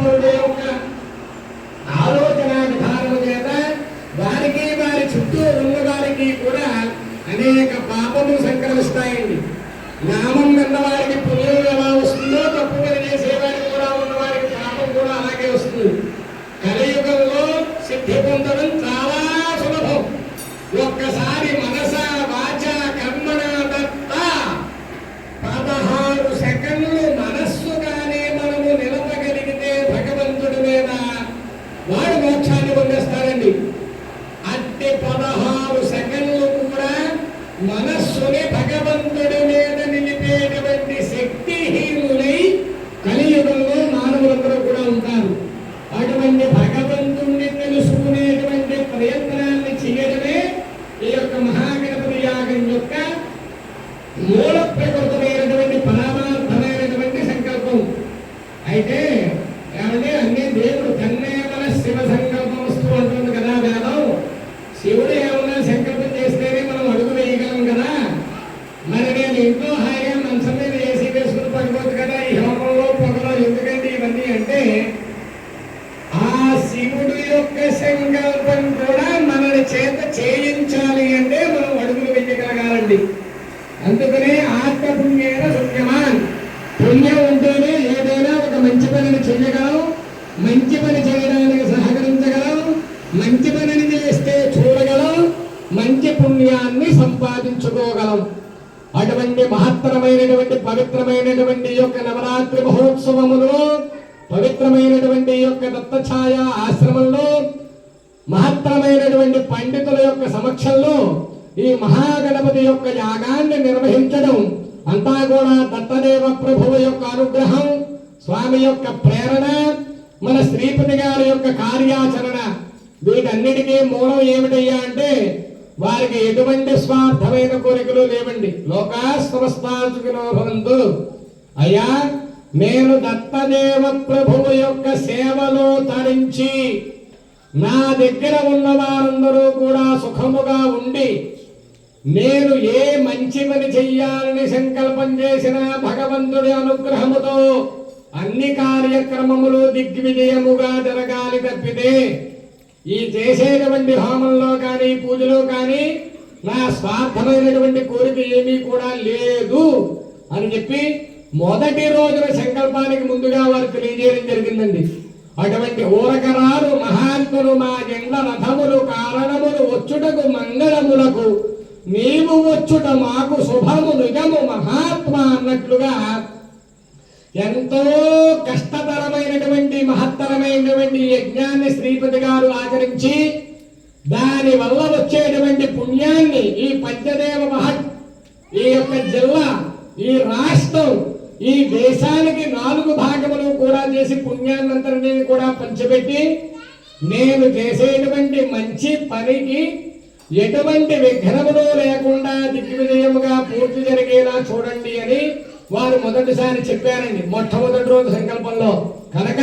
మహానుభావుడు యొక్క ఆలోచన విధానము చేత వారికి వారి చుట్టూ ఉన్న వారికి కూడా అనేక పాపములు సంక్రమిస్తాయండి. నామం విన్నవారికి పుణ్యం ఎలా వస్తుందో తప్పు పని చేసేవారికి కూడా ఉన్నవారికి పాపం కూడా అలాగే వస్తుంది. కలియుగంలో సిద్ధి పొందడం చాలా సులభం. ఒక్కసారి మనస వాచ కర్మణ దత్త 16 సెకండ్లు మనస్సుగానే మనము నిలపగలిగితే భగవంతుడి మీద వాడు మోక్షాన్ని పొందేస్తారండి. అట్టి 16 సెకండ్లు కూడా మనస్సుని భగవంతుడి మీద నిలిపేటువంటి శక్తిహీనులై కలియుగంలో మానవులందరూ కూడా ఉంటారు. అటువంటి భగవంతుణ్ణి తెలుసుకునేటువంటి ప్రయత్నాన్ని చేయడమే ఈ యొక్క మహాగణపతి యాగం యొక్క మూల ప్రకృతమైనటువంటి పరమార్థమైనటువంటి సంకల్పం. అయితే ఏమంటే అన్ని దేవుడు తన్నేమన శివ సంకల్పం వస్తూ ఉంటుంది కదా వేదం. శివుడు ఏమన్నా సంకల్పం చేస్తేనే మనం అడుగు వేయగలం కదా. మరి నేను ఇంట్లో హాయిగా మంచం మీద ఏసీ వేసుకుని పడుకోవచ్చు కదా, ఈ హోమంలో పొగలో ఎందుకంటే ఇవన్నీ అంటే ఆ శివుడు యొక్క సంకల్పం కూడా మనని చేత చేయించాలి అంటే మనం అడుగులు వేయగలగాలండి. అందుకనే ఆత్మపుణ్యేన శూన్యమాన్, పుణ్యం ఉంటేనే ఏదైనా ఒక మంచి పనిని చెయ్యగలం, మంచి పని చేయడానికి సహకరించగలం, మంచి పనిని చేస్తే చూడగలం, మంచి పుణ్యాన్ని సంపాదించుకోగలం. అటువంటి మహత్తరమైనటువంటి పవిత్రమైనటువంటి యొక్క నవరాత్రి మహోత్సవములో పవిత్రమైనటువంటి యొక్క దత్తఛాయ ఆశ్రమంలో మహత్తరమైనటువంటి పండితుల యొక్క సమక్షంలో ఈ మహాగణపతి యొక్క యాగాన్ని నిర్వహించడం అంతా కూడా దత్తదేవ ప్రభువు యొక్క అనుగ్రహం, స్వామి యొక్క ప్రేరణ, మన శ్రీపతి గారి యొక్క కార్యాచరణ. వీటన్నిటికీ మూలం ఏమిటయ్యా అంటే వారికి ఎటువంటి స్వార్థమైన కోరికలు లేవండి. లోకా సమస్తా సుఖినో భవంతు. అయ్యా నేను దత్తదేవ ప్రభువు యొక్క సేవలో తరించి నా దగ్గర ఉన్న వారందరూ కూడా సుఖముగా ఉండి నేను ఏ మంచి పని చెయ్యాలని సంకల్పం చేసిన భగవంతుడి అనుగ్రహముతో అన్ని కార్యక్రమములు దిగ్విజయముగా జరగాలి తప్పితే ఈ చేసేటువంటి హోమంలో కానీ పూజలో కానీ నా స్వార్థమైనటువంటి కోరిక ఏమీ కూడా లేదు అని చెప్పి మొదటి రోజున సంకల్పానికి ముందుగా వారు తెలియజేయడం జరిగిందండి. అటువంటి ఊరకరాలు మహాత్ములు మా జెండ రథములు కారణములు వచ్చుటకు మంగళములకు నీవు వచ్చుట మాకు శుభము నిజము మహాత్మ అన్నట్లుగా ఎంతో కష్టతరమైనటువంటి మహత్తరమైనటువంటి యజ్ఞాన్ని శ్రీపతి గారు ఆచరించి దాని వల్ల వచ్చేటువంటి పుణ్యాన్ని ఈ పంచదేవ మహత్, ఈ యొక్క జిల్లా, ఈ రాష్ట్రం, ఈ దేశానికి 4 భాగములు కూడా చేసి పుణ్యాన్నంతరినీ కూడా పంచిపెట్టి నేను చేసేటువంటి మంచి పనికి ఎటువంటి విఘ్నములు లేకుండా దిగ్విజయముగా పూర్తి జరిగేలా చూడండి అని వారు మొదటిసారి చెప్పారండి మొట్టమొదటి రోజు సంకల్పంలో. కనుక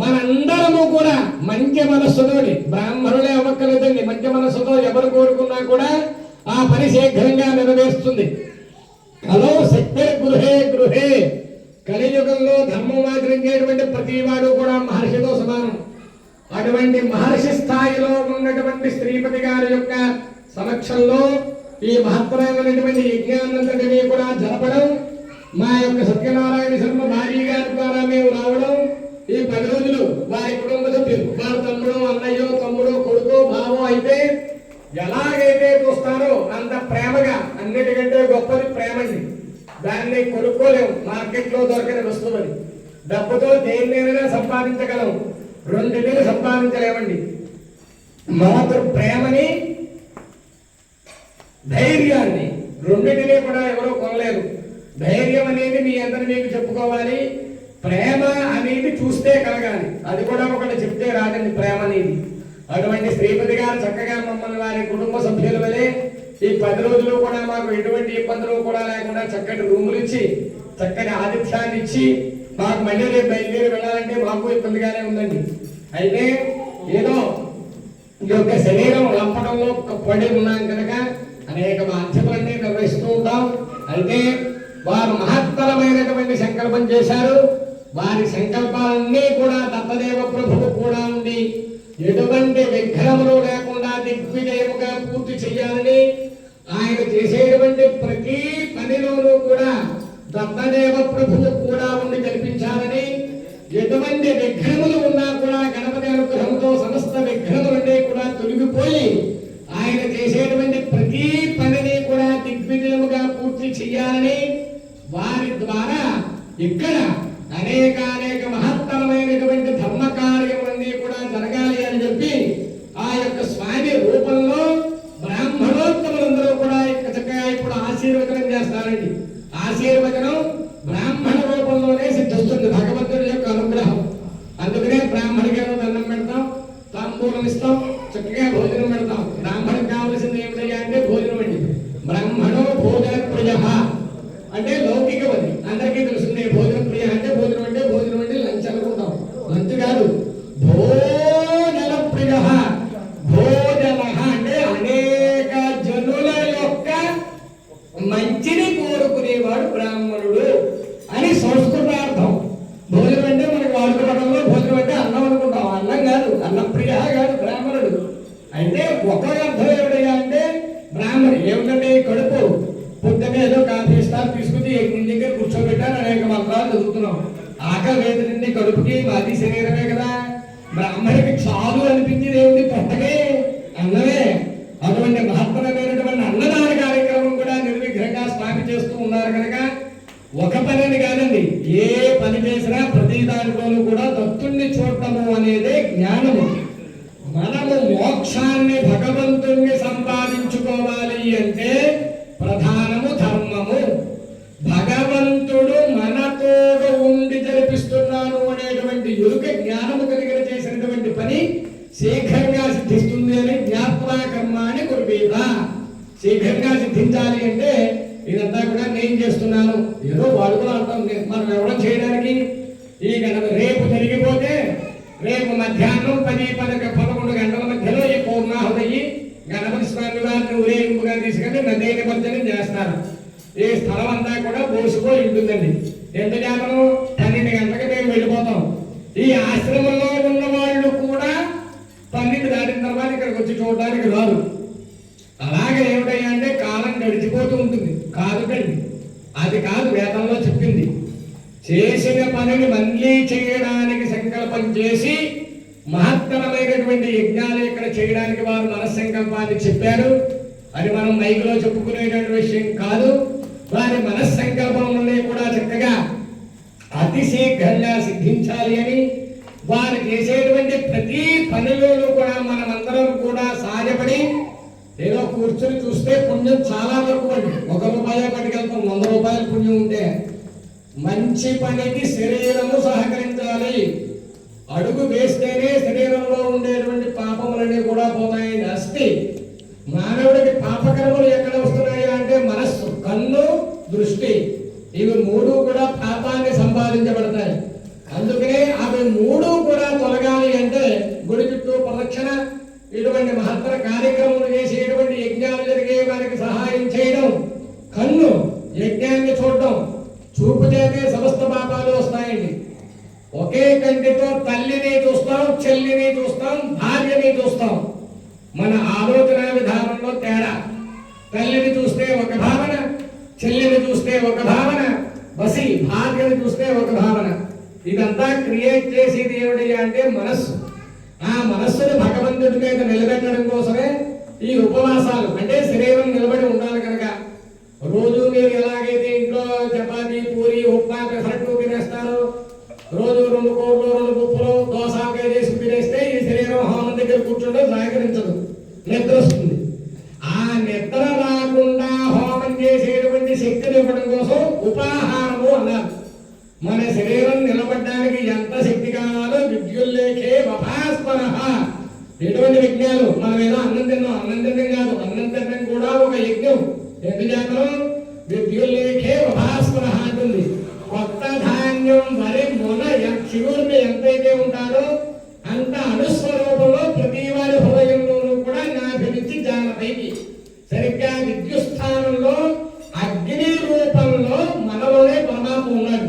మనందరము కూడా మంచి మనస్సుతోని, బ్రాహ్మణులే అవ్వక్కలేదండి, మంచి మనస్సుతో ఎవరు కోరుకున్నా కూడా ఆ పని శీఘ్రంగా నెరవేరుస్తుంది. హలో శక్తి గృహే గృహే. కలియుగంలో ధర్మం ఆచరించేటువంటి ప్రతి వాడు కూడా మహర్షితో సమానం. అటువంటి మహర్షి స్థాయిలో ఉన్నటువంటి శ్రీపతి గారి యొక్క సమక్షంలో ఈ మహత్తరమైనటువంటి యజ్ఞాన్నంతటినీ కూడా జరపడం, మా యొక్క సత్యనారాయణ శర్మ భార్య గారి ద్వారా మేము రావడం, ఈ 10 రోజులు వారి కుటుంబ సభ్యులు, వారి తమ్ముడు, అన్నయ్యో, తమ్ముడు, కొడుకు, బావో అయితే ఎలాగైతే చూస్తారో అంత ప్రేమగా, అన్నిటికంటే గొప్పది ప్రేమండి. దాన్ని కొనుక్కోలేము, మార్కెట్లో దొరకని వస్తువుని. డబ్బుతో దేన్నైనా సంపాదించగలం, రెండింటిని సంపాదించలేమండి. మాతృ ప్రేమని, ధైర్యాన్ని, రెండింటినీ కూడా ఎవరో కొనలేరు. ధైర్యం అనేది మీ అందరినీ మీకు చెప్పుకోవాలి, ప్రేమ అనేది చూస్తే కలగాలి, అది కూడా ఒకటి చెప్తే రాదండి ప్రేమ అనేది. అటువంటి శ్రీపతి గారు చక్కగా మమ్మల్ని వారి కుటుంబ సభ్యుల వలె ఈ 10 రోజులు కూడా మాకు ఎటువంటి ఇబ్బందులు కూడా లేకుండా చక్కటి రూములు ఇచ్చి, చక్కటి ఆతిథ్యాన్ని ఇచ్చి, మాకు మళ్ళీ రేపు బయలుదేరి వెళ్ళాలంటే మాకు ఇబ్బందిగానే ఉందండి. అయితే ఏదో ఈ యొక్క శరీరం లంపడంలో పడి ఉన్నాం కనుక అనేక బాధ్యతలన్నీ నిర్వహిస్తూ ఉంటాం. అయితే వారు మహత్తరమైనటువంటి సంకల్పం చేశారు. వారి సంకల్పాలన్నీ కూడా దత్తదేవ ప్రభువు కూడా ఉండి ఎటువంటి విఘ్నములు లేకుండా దిగ్విజయముగా పూర్తి చేయాలని ఆయన చేసేటువంటి ప్రతి పనిలోనూ కూడా దత్తదేవ ప్రభువు కూడా ఉండి కల్పించాలని, ఎటువంటి విఘ్నములు ఉన్నా కూడా గణపతి అనుగ్రహంతో సమస్త విఘ్నములన్నీ కూడా తొలగిపోయి ఆయన చేసేటువంటి ప్రతి పనిని కూడా దిగ్విజయముగా పూర్తి చేయాలని, వారి ద్వారా ఇక్కడ అనేక మహత్తరమైనటువంటి ధర్మ కార్యములన్నీ కూడా జరగాలి అని చెప్పి ఆ యొక్క స్వామి రూపంలో బ్రాహ్మణోత్తములందరూ కూడా చక్కగా ఇప్పుడు ఆశీర్వచనం చేస్తారండి. ఆశీర్వచనం బ్రాహ్మణ రూపంలోనే సిద్ధిస్తుంది, భగవంతుడి యొక్క అనుగ్రహం. అందుకనే బ్రాహ్మణికి దండం పెడతాం, తాంబూలం ఇస్తాం, చక్కగా భోజనం పెడతాం. బ్రాహ్మణికి కావలసింది ఏమిటయ్యా అంటే భోజనం అండి. బ్రాహ్మణో భోజన ప్రియ అంటే లౌకికమది, అందరికీ తెలుస్తుంది. భోజన ప్రియ అంటే భోజనం అంటే లంచ్ అనుకుంటాం. లంచ్ కాదు, భోజన ప్రియ. భోజన అంటే అనేక జనుల యొక్క మంచిని కోరుకునేవాడు బ్రాహ్మణుడు అని సంస్కృతార్థం. భోజనం అంటే మనకి వాడుకోవడంలో భోజనం అంటే అన్నం అనుకుంటాం. అన్నం కాదు, అన్నం ప్రియ కాదు బ్రాహ్మణుడు అంటే. ఒక అర్థం ఏమిటయ్యా అంటే బ్రాహ్మణుడు ఏమిటంటే కడుపు పొద్దునే ఏదో కాఫీ ఇస్తారు, తీసుకుని ఇంటి దగ్గర కూర్చోబెట్టారు, అనేక మంత్రాలు చదువుతున్నాం. ఆకలి వేదనండి కడుపుకి, మాది శరీరమే కదా. బ్రాహ్మణికి చాలు అనిపించింది ఏమిటి? పొట్టకే అన్నమే. అటువంటి మహత్తరమైనటువంటి అన్నదాన కార్యక్రమం కూడా నిర్విఘ్నంగా స్వామి చేస్తూ ఉన్నారు కనుక ఒక పనిని కాదండి, ఏ పని చేసినా ప్రతి దాంట్లోనూ కూడా దత్తుణ్ణి చూడటము అనేదే జ్ఞానము. మనము మోక్షాన్ని భగవంతుణ్ణి సంపాదించుకోవాలి అంటే ప్రధానము ధర్మము. భగవంతుడు మనతోడు ఉండి జరిపిస్తున్నాను అనేటువంటి ఎరుక జ్ఞానము కలిగిన చేసినటువంటి పని శీఘ్రంగా సిద్ధిస్తుంది అని జ్ఞాపనా కర్మాన్ని కుర్వీత. శీఘ్రంగా సిద్ధించాలి అంటే ఇదంతా కూడా నేను చేస్తున్నాను, ఏదో వాడుకుని అంటాం. మనం ఎవరం చేయడానికి ఈ గణపతి రేపు జరిగిపోతే రేపు మధ్యాహ్నం 10-11 గంటల మధ్యలో ఈ పౌర్ణాహుతి గణపతి స్వామి వారిని ఊరేగింపుగా తీసుకెళ్ళి నదీ నిమజ్జనం చేస్తారు. ఈ స్థలం అంతా కూడా బోసిపోయి ఉంటుందండి. ఎంత చేతను 12 గంటలకు మేము వెళ్ళిపోతాం. ఈ ఆశ్రమంలో ఉన్న వాళ్ళు కూడా 12 దాటిన తర్వాత ఇక్కడికి వచ్చి చూడడానికి రాదు. అలాగే ఏమిటయ్యా అంటే కాలం గడిచిపోతూ ఉంటుంది. కాదుటండి, అది కాదు వేదంలో చెప్పింది. చేసిన పనిని మళ్ళీ చేయడానికి సంకల్పం చేసి మహత్తరమైనటువంటి యజ్ఞాలు ఇక్కడ చేయడానికి వారు మనస్సంకల్పాన్ని చెప్పారు. అది మనం మైకులో చెప్పుకునేటువంటి విషయం కాదు. వారి మనస్సంకల్పంలోనే కూడా చక్కగా అతి శీఘ్రంగా సిద్ధించాలి అని వారు చేసేటువంటి ప్రతి పనిలోనూ కూడా మనమందరం కూడా సాయపడి ఏదో కూర్చొని చూస్తే పుణ్యం చాలా వరకు అండి. 1 రూపాయే పట్టుకెళ్తాం, 100 రూపాయల పుణ్యం ఉంటే. మంచి పనికి శరీరము సహకరించాలి. అడుగు వేస్తేనే శరీరంలో ఉండేటువంటి పాపములన్నీ కూడా పోతాయి. అస్థి మానవుడికి పాపకర్మలు ఎక్కడ వస్తున్నాయి అంటే మనస్సు, కన్ను, దృష్టి, ఇవి 3 కూడా పాపాన్ని సంపాదించబడతాయి. అందుకనే అవి 3 కూడా తొలగాలి అంటే గుడి చుట్టూ ప్రదక్షిణ, ఇటువంటి మహత్తర కార్యక్రమాలు చేసేటువంటి యజ్ఞాలు జరిగే వారికి సహాయం చేయడం, కన్ను యజ్ఞాన్ని చూడడం, చూపు చేతే సమస్త పాపాలు వస్తాయండి. ఒకే కంటితో తల్లిని చూస్తాం, చెల్లిని చూస్తాం, భార్యని చూస్తాం. మన ఆలోచన విధానంలో తేడా. తల్లిని చూస్తే ఒక భావన, చెల్లిని చూస్తే ఒక భావన, బసి భార్యని చూస్తే ఒక భావన. ఇదంతా క్రియేట్ చేసేది ఏమిటి అంటే మనస్సు. ఆ మనస్సును భగవంతుడి మీద నిలబెట్టడం కోసమే ఈ ఉపవాసాలు. అంటే శరీరం నిలబడి ఉండాలి కనుక రోజు మీరు ఎలాగైతే ఇంట్లో చపాతీ, పూరి, ఉప్మా, పెసరట్టు తినేస్తారు, రోజు 2 కూరలు 2 పప్పులు దోసాకాయ చేసి తినేస్తే ఈ శరీరం హోమం దగ్గర కూర్చుంటే సహకరించదు, నిద్ర వస్తుంది. ఆ నిద్ర రాకుండా హోమం చేసేటువంటి శక్తిని ఇవ్వడం కోసం ఉపాహారము అన్నారు. మన శరీరం నిలబడడానికి ఎంత శక్తి కావాలో విద్యుల్లేఖే వభాస్పర. ఎటువంటి యజ్ఞాలు మనం ఏదో అన్నం తిన్నాం కాదు, అన్నం తినడం కూడా ఒక యజ్ఞం. ఎందుచేతను విద్యుల్లేఖే వభాస్పర అంటుంది. కొత్త ధాన్యం వరి మొన శివుడిని ఎంతైతే ఉంటారో అంత అనుస్వరూపంలో ప్రతి వారి హృదయంలోనూ కూడా నాభినిచ్చి జానపైకి సరిగ్గా విద్యుస్థానంలో అగ్ని రూపంలో మనలోనే పరమాత్మ ఉన్నాడు.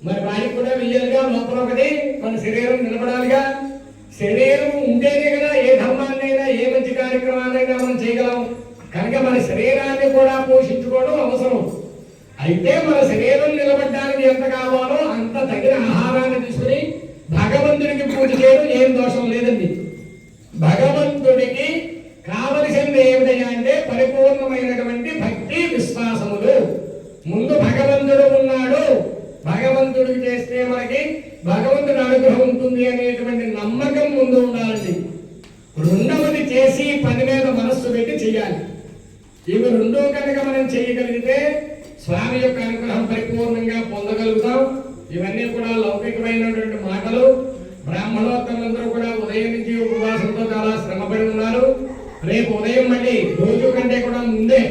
మరి వారికి కూడా వెయ్యాలిగా, లోపల ఒకటి మన శరీరం నిలబడాలిగా. శరీరం ఉంటేనే కదా ఏ ధర్మాన్నైనా ఏ మంచి కార్యక్రమాన్నైనా మనం చేయగలం. కనుక మన శరీరాన్ని కూడా పోషించుకోవడం అవసరం. అయితే మన శరీరం నిలబడడానికి ఎంత కావాలో అంత తగిన ఆహారాన్ని తీసుకుని భగవంతుడికి పూజ చేయడం ఏం దోషం లేదండి. భగవంతుడికి కావలసింది ఏమిటయ్యా అంటే పరిపూర్ణమైనటువంటి భక్తి విశ్వాసములు. ముందు భగవంతుడు ఉన్నాడు, భగవంతుడికి చేస్తే మనకి భగవంతుడి అనుగ్రహం ఉంటుంది అనేటువంటి నమ్మకం ముందు ఉండాలండి. రెండవది చేసి పని మీద మనస్సు పెట్టి చేయాలి. ఇవి రెండో కనుక మనం చేయగలిగితే స్వామి యొక్క అనుగ్రహం పరిపూర్ణంగా పొందగలుగుతాం. ఇవన్నీ కూడా లౌకికమైనటువంటి మాటలు. బ్రాహ్మణోత్తములందరూ కూడా ఉదయం నుంచి ఉపవాసంతో చాలా శ్రమపడి ఉన్నారు. రేపు ఉదయం మళ్ళీ రోజు కంటే కూడా ముందే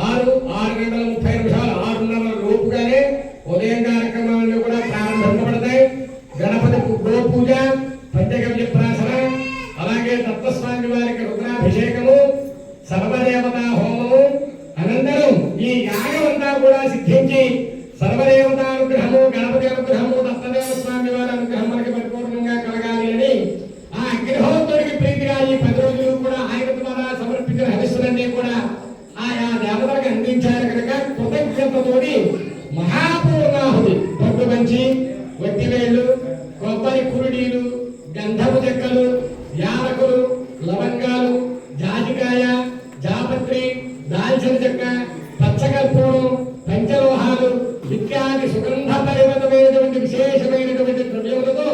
6:30 6:30 లోపుగానే ఉదయం కార్యక్రమాలన్నీ కూడా ప్రారంభించబడతాయి. గణపతి గోపూజ, పంచగవ్య ప్రాసన, అలాగే దత్తస్వామి వారికి రుద్రాభిషేకము, సర్వదేవతా హోమము, అనంతరం ఈ యాగం అంతా కూడా సిద్ధించి సర్వదేవతానుగ్రహము, గణపతి అనుగ్రహము, దత్తదేవ స్వామి వారి అనుగ్రహం మనకి పరిపూర్ణంగా కలగాలి అని ఆ అగ్నిహోత్రుడికి ప్రీతిగా ఈ 10 రోజులు కూడా ఆయన ద్వారా సమర్పించిన హవిస్సులన్నీ కూడా ఆయా దేవతలకు అందించారు. కనుక కృతజ్ఞతతోటి మహాపూర్ణాహుతి పట్టు మంచి వట్టివేళ్లు, కొబ్బరి కురుడీలు, గంధపు చెక్కలు, యాలకులు, లవంగాలు, జాజికాయ, జాపత్రి, దాల్చిన చెక్క, పచ్చకర్పూరం, పంచలోహాలు ఇత్యాది సుగంధ పరిమితమైనటువంటి విశేషమైనటువంటి ద్రవ్యములతో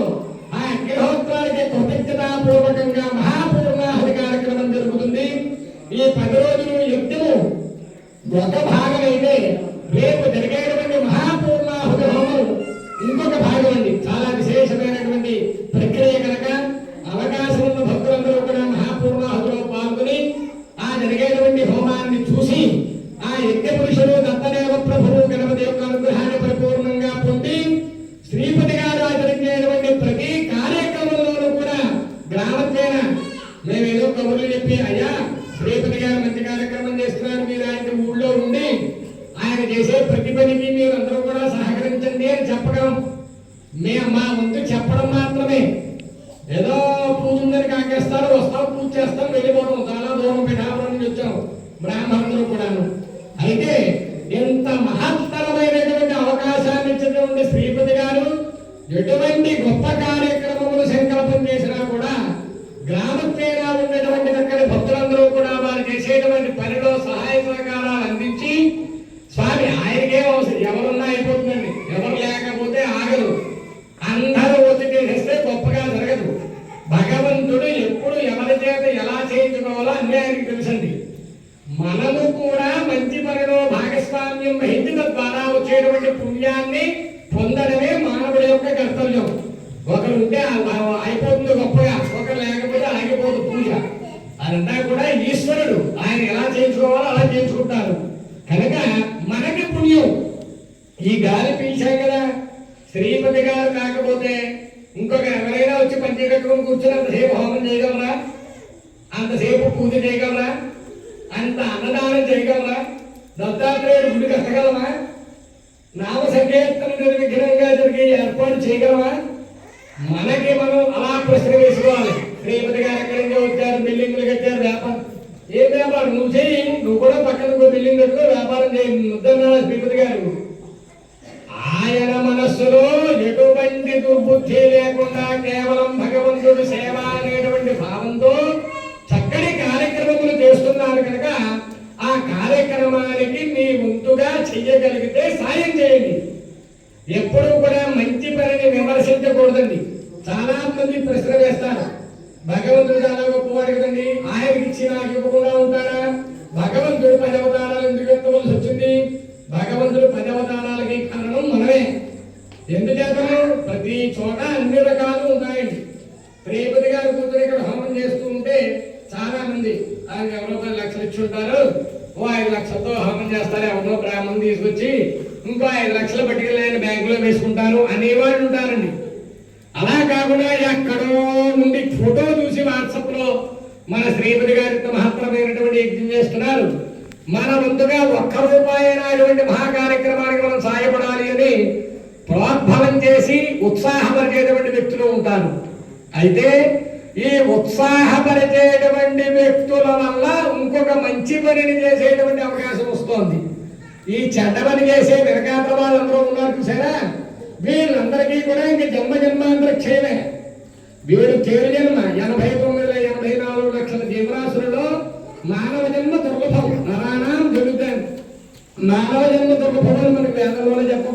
ఆ అగ్నిహోత్రానికి కృతజ్ఞతాపూర్వకంగా మహాపూర్ణాహుతి కార్యక్రమం జరుగుతుంది. ఈ 10 రోజులు యజ్ఞము ఒక భాగం అయితే రేపు జరిగేటువంటి మహాపూర్ణాహుతి హోమం ఇంకొక భాగం అండి. చాలా విశేషమైనటువంటి ప్రక్రియ కనుక అవకాశం ఉన్న భక్తులందరూ కూడా మహాపూర్ణాహుతిలో పాల్గొని ఆ జరిగేటువంటి హోమాన్ని చూసి ఆ యజ్ఞ పురుషుడు దత్తదేవ ప్రభువు గణపతి యొక్క అనుగ్రహాన్ని పరిపూర్ణంగా పొంది శ్రీపతి గారు ఆచరించేటువంటి ప్రతి కార్యక్రమంలోనూ కూడా గ్రామత్వేన మేమేదో కబుర్లు చెప్పి అయ్యా శ్రీపతి గారు మంచి కార్యక్రమం చేస్తున్నారు, మీరు ఆయన ఊళ్ళో ఉండి ఆయన చేసే ప్రతి పనికి మీరు అందరూ కూడా సహకరించండి అని చెప్పడం మా వంతు చెప్పడం మాత్రమే. ఏదో పూజ ఉందని కాకేస్తారు, వస్తాం పూజ చేస్తాం వెళ్ళిపోతాం. చాలా దూరం పిఠాపురం నుంచి వచ్చాం బ్రాహ్మణులు కూడాను. అయితే ఎంత మహత్తరమైనటువంటి అవకాశాన్ని ఇచ్చినటువంటి శ్రీపతి గారు ఎటువంటి గొప్ప కార్యక్రమములు సంకల్పం చేసినా కూడా గ్రామత్వేన ఉన్నటువంటి చక్కని భక్తులందరూ కూడా వారు చేసేటువంటి పనిలో సహాయ సహకారాలు అందించి స్వామి ఆయనకే అవసరం, ఎవరున్నా అయిపోతుందండి, ఎవరు లేకపోతే ఆగదు. అందరూ వచ్చి చేసేస్తే గొప్పగా జరగదు. భగవంతుడు ఎప్పుడు ఎవరి చేత ఎలా చేయించుకోవాలో అన్నీ ఆయనకి తెలుసండి. మనము కూడా మంచి పనిలో భాగస్వామ్యం వహించి తద్వారా వచ్చేటువంటి పుణ్యాన్ని పొందడమే మానవుడి యొక్క కర్తవ్యం. ఒకరు ఉంటే అయిపోతుంది గొప్పగా, ఒకరు లేకపోతే ఆగిపోదు పూజ. అదంతా కూడా ఈశ్వరుడు ఆయన ఎలా చేయించుకోవాలో అలా చేయించుకుంటారు. కనుక మనకి పుణ్యం. ఈ గాలి పీల్చాం కదా, శ్రీపతి గారు కాకపోతే ఇంకొక ఎవరైనా వచ్చి పంచి కట్టుకుని కూర్చొని అంతసేపు హోమం చేయగలరా? అంతసేపు పూజ చేయగలరా? అంత అన్నదానం చేయగలరా? దత్తాత్రేయుడు గుడి కట్టగలమా? నామ సంకీర్తన నిర్విఘ్నంగా జరిగే ఏర్పాటు చేయగలమా? మనకి మనం అలా ప్రశ్న వేసుకోవాలి. శ్రీపతి గారు ఎక్కడి నుంచి వచ్చారు, బిల్డింగ్లు కట్టారు, వ్యాపారం. ఏం వ్యాపారం? నువ్వు చేయి, నువ్వు కూడా పక్కన బిల్డింగ్ కట్టుకో, వ్యాపారం చేయి ముద్దన్నాడు శ్రీపతి గారు. ఆయన మనస్సులో ఎటువంటి దుర్బుద్ధి లేకుండా కేవలం భగవంతుడు సేవ అనేటువంటి భావంతో చక్కటి కార్యక్రమములు చేస్తున్నారు. కనుక ఆ కార్యక్రమానికి మీ వంతుగా చెయ్యగలిగితే సాయం చేయండి. ఎప్పుడు కూడా మంచి పనిని విమర్శించకూడదండి. చాలా మంది ప్రశ్న వేస్తారు, భగవంతుడు చాలా గొప్పవాడు కదండి, ఆయనకి ఇచ్చి నాకు ఇవ్వకుండా ఉంటాడా? భగవంతుడు 10 అవతారాలు ఎందుకు ఎత్తవలసి వచ్చింది? భగవంతుడు 10 అవతారాలకి కారణం మనమే. ఎందుచేతను ప్రతి చోట అన్ని రకాలు ఉన్నాయండి. శ్రీపతి గారు కూతురు ఇక్కడ హోమం చేస్తూ ఉంటే చాలా మంది ఆయన ఎవరో 10 లక్షలు ఇచ్చి ఉంటారు, ఓ 5 లక్షలతో హోమం చేస్తారు, ఎవరో బ్రాహ్మణం తీసుకొచ్చి ఇంకో 5 లక్షలు పట్టుకెళ్ళి ఆయన బ్యాంకులో వేసుకుంటారు అనేవాళ్ళు ఉంటారండి. అలా కాకుండా ఎక్కడో నుండి ఫోటో చూసి వాట్సాప్ లో మన శ్రీపతి గారి మహత్తరమైనటువంటి యజ్ఞం చేస్తున్నారు, మన వంతుగా ₹1 అటువంటి మహా కార్యక్రమానికి మనం సహాయపడాలి అని ప్రోద్బలం చేసి ఉత్సాహపరిచేటువంటి వ్యక్తులు ఉంటారు. అయితే ఈ ఉత్సాహపరిచేటువంటి వ్యక్తుల వల్ల ఇంకొక మంచి పనిని చేసేటువంటి అవకాశం వస్తోంది. ఈ చెడ్డ పని చేసే వెనకాత వాళ్ళందరూ ఉన్నారు చూసారా, వీళ్ళందరికీ కూడా ఇంక జన్మాంతర క్షయమే. వీడు తేరు జన్మ 89,84 లక్షల జీవరాశులలో మానవ జన్మ దుర్లభం. నరాణం జరుగుతాయి. మానవ జన్మ దుర్లభం అని మనకు వేదంలో చెప్పబడి